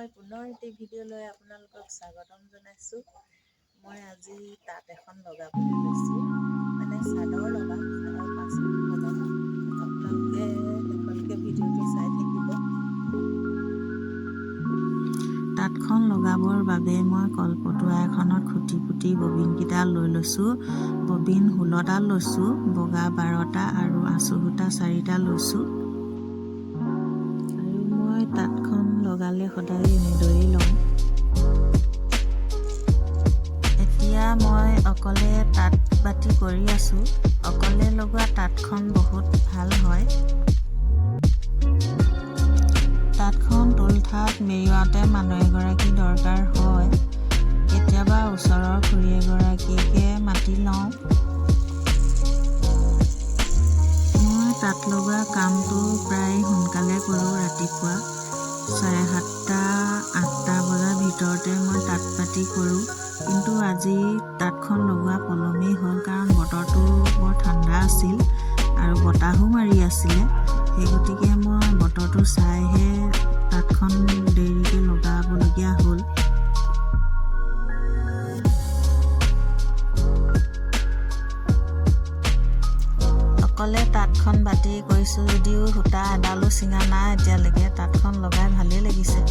মই পুনৰ এটি ভিডিঅ' লৈ আপোনালোকক স্বাগতম জনাইছোঁ। মই আজি তাঁত এখন লগাবলৈ লৈছোঁ, মানে চাদৰ লগাম, চাদৰ 5খন লগাম। আপোনালোকে শেষলৈকে ভিডিঅ'টো চাই থাকিব। তাঁতখন লগাবৰ বাবে মই কলপটুৱা এখনত খুটি পুটি ববিনকেইটা লৈ লৈছোঁ। ববিন 16টা লৈছোঁ, বগা 12টা আৰু আঁচু সূতা 4টা লৈছোঁ। আৰু মই তাঁতখন লগালে সদায় এনেদৰেই লওঁ। এতিয়া মই অকলে তাঁত বাতি কৰি আছোঁ। অকলে লগোৱা তাঁতখন বহুত ভাল হয়। তাঁতখন তুলঠাত মেৰিয়াওঁতে মানুহ এগৰাকী দৰকাৰ হয়। কেতিয়াবা ওচৰৰ খুৰী এগৰাকীকে মাতি লওঁ। মই তাঁত লগোৱা কামটো প্ৰায় সোনকালে কৰোঁ। ৰাতিপুৱা 7:30, 8টা বজাৰ ভিতৰতে মই তাঁত বাতি কৰোঁ। কিন্তু আজি তাঁতখন লগোৱা পলমেই হ'ল, কাৰণ বতৰটো বৰ ঠাণ্ডা আছিল আৰু বতাহো মাৰি আছিলে। সেই গতিকে মই বতৰটো চাইহে তাঁতখন দেৰিকৈ লগাবলগীয়া হ'ল। অকলে তাঁতখন বাতি কৰিছোঁ যদিও সূতা এডালো ছিঙা নাই এতিয়ালৈকে। তাঁতখন লগাই ভালেই লাগিছে।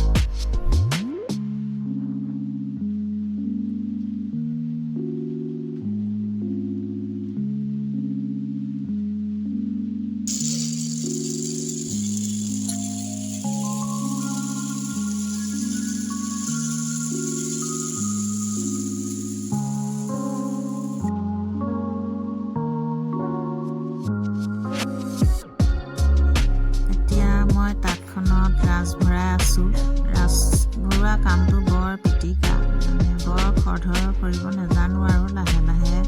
মই তাঁতখনত ৰাঁচ ভৰাই আছোঁ। ৰাঁচ ভৰোৱা কামটো বৰ পিটিকা, মানে বৰ খৰধৰ কৰিব নাজানো আৰু লাহে লাহে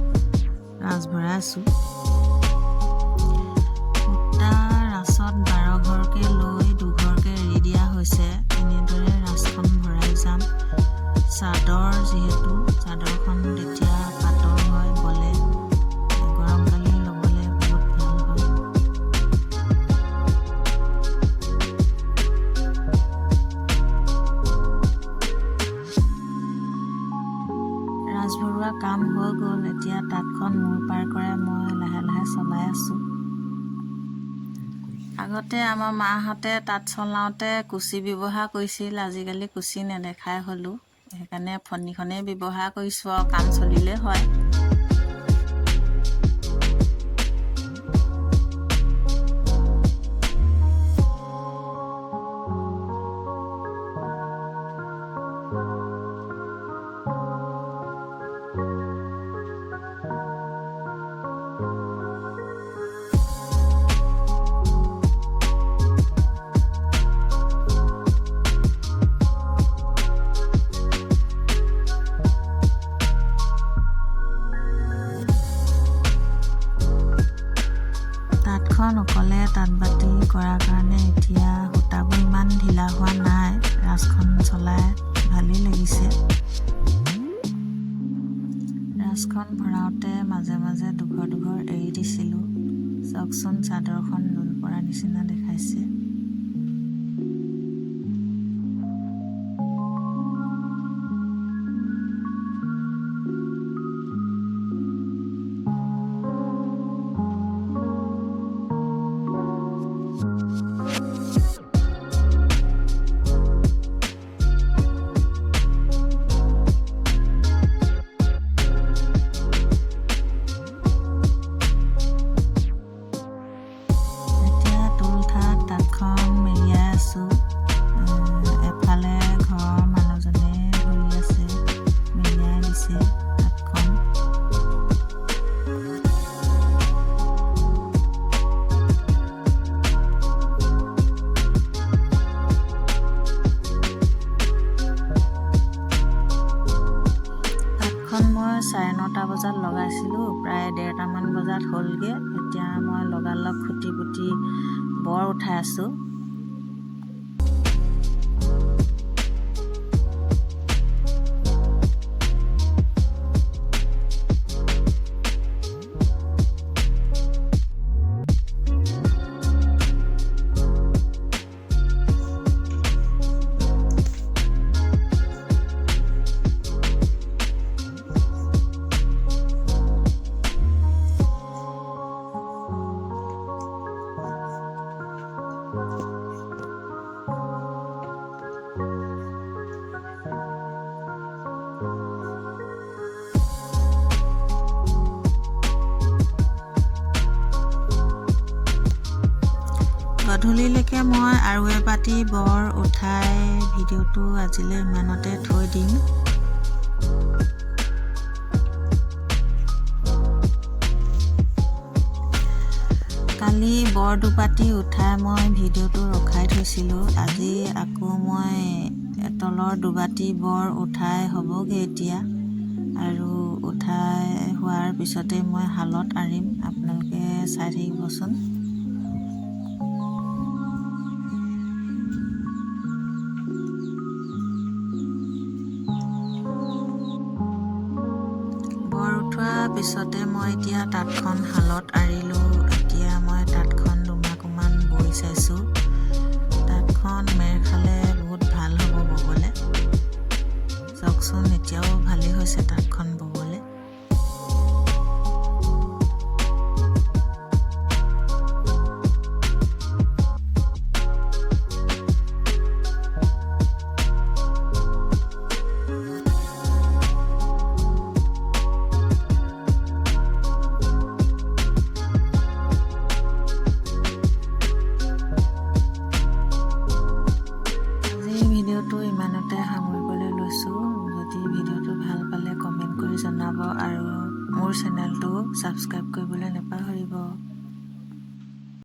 ৰাঁচ ভৰাই আছোঁ। সূতা ৰাঁচত 12 ঘৰকৈ লৈ 2 ঘৰকৈ এৰি দিয়া হৈছে। এনেদৰে ৰাঁচখন ভৰাই যাম। চাদৰ যিহেতু, চাদৰখন তেতিয়া পাতল হয়, বলে গৰমকালি ল'বলৈ বহুত ভাল হয়। ৰাঁচ ভৰোৱা কাম হৈ গ'ল। এতিয়া তাঁতখন মূৰ পাৰ কৰে মই লাহে লাহে চলাই আছোঁ। আগতে আমাৰ মাহঁতে তাঁত চলাওঁতে কুচি ব্যৱহাৰ কৰিছিল। আজিকালি কুচি নেদেখাই হ'লোঁ। সেইকাৰণে ফণিখনেই ব্যৱহাৰ কৰিছোঁ আৰু কাম চলিলে হয়। তাঁতখন অকলে তাঁত বাতি কৰাৰ কাৰণে এতিয়া সূতাবোৰ ইমান ঢিলা হোৱা নাই। ৰাঁচখন চলাই ভালেই লাগিছে। ৰাঁচখন ভৰাওঁতে মাজে মাজে দুঘৰ এৰি দিছিলোঁ। চাওকচোন, চাদৰখন লোণ পৰা নিচিনা দেখাইছে। এফালে ঘৰৰ মানুহজনে ধৰি আছে, মেৰিয়াই দিছে তাঁতখন। তাঁতখন মই 9:30 বজাত লগাইছিলোঁ, প্ৰায় 1:30মান বজাত হ'লগৈ। এতিয়া মই লগালগ খুটি পুটি বৰ উঠাই আছোঁ। গধূলিলৈকে মই আৰু এবাতি বৰ উঠাই ভিডিঅ'টো আজিলৈ ইমানতে থৈ দিম। কালি বৰ দুপাতি উঠাই মই ভিডিঅ'টো ৰখাই থৈছিলোঁ। আজি আকৌ মই তলৰ দুবাতি বৰ উঠাই হ'বগৈ এতিয়া, আৰু উঠাই হোৱাৰ পিছতে মই শালত আৰিম। আপোনালোকে চাই থাকিবচোন। বৰ উঠোৱাৰ পিছতে মই এতিয়া তাঁতখন শালত আৰিলোঁ। এতিয়া মই তাঁতখন দুমাকোমান বৈ চাইছোঁ।